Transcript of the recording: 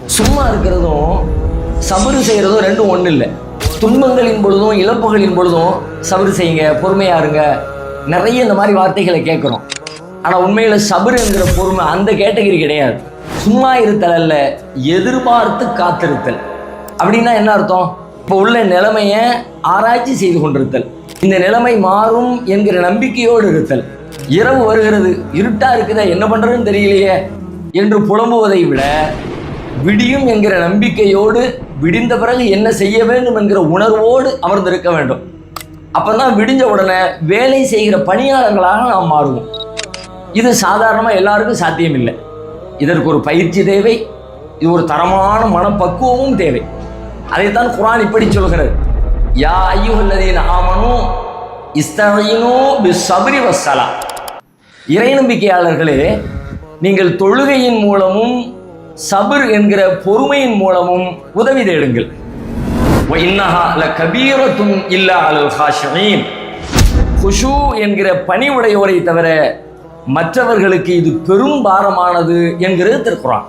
சும்மா இருக்கிறதும் சபறு செய்கிறதும் ரெண்டும் ஒன்றும் இல்லை. துன்பங்களின் பொழுதும் இழப்புகளின் பொழுதும் சபறு செய்யுங்க, பொறுமையா இருங்க, நிறைய இந்த மாதிரி வார்த்தைகளை கேட்குறோம். ஆனால் உண்மையில் சபறு என்கிற பொறுமை அந்த கேட்டகரி கிடையாது. சும்மா இருத்தல் அல்ல, எதிர்பார்த்து காத்திருத்தல். அப்படின்னா என்ன அர்த்தம்? இப்போ உள்ள நிலைமையை ஆராய்ச்சி செய்து கொண்டிருத்தல், இந்த நிலைமை மாறும் என்கிற நம்பிக்கையோடு இருத்தல். இரவு வருகிறது, இருட்டா இருக்குதா, என்ன பண்றதுன்னு தெரியலையே என்று புலம்புவதை விட விடியும் என்கிற நம்பிக்கையோடு விடிந்த பிறகு என்ன செய்ய வேண்டும் என்கிற உணர்வோடு அமர்ந்திருக்க வேண்டும். அப்பதான் விடிஞ்ச உடனே வேலை செய்கிற பணியாளர்களாக நாம் மாறுவோம். இது சாதாரணமாக எல்லாருக்கும் சாத்தியம் இல்லை. இதற்கு ஒரு பயிற்சி தேவை, இது ஒரு தரமான மனப்பக்குவமும் தேவை. அதைத்தான் குர்ஆன் இப்படி சொல்கிறது, யா அய்யுஹல்லதீன ஆமனூ இஸ்தஈனூ பிஸ்ஸப்ரி வஸ்ஸலா. இறை நம்பிக்கையாளர்களே, நீங்கள் தொழுகையின் மூலமும் சபர் என்கிற பொறுமையின் மூலமும் உதவி தேடுங்கள். வ இன்னஹா லகபீரத்துன் இல்லா அலல் காஷிஈன். குஷூ என்கிற பணிவுடையோரை தவிர மற்றவர்களுக்கு இது பெரும் பாரமானது என்கிறது திருக்குர்ஆன்.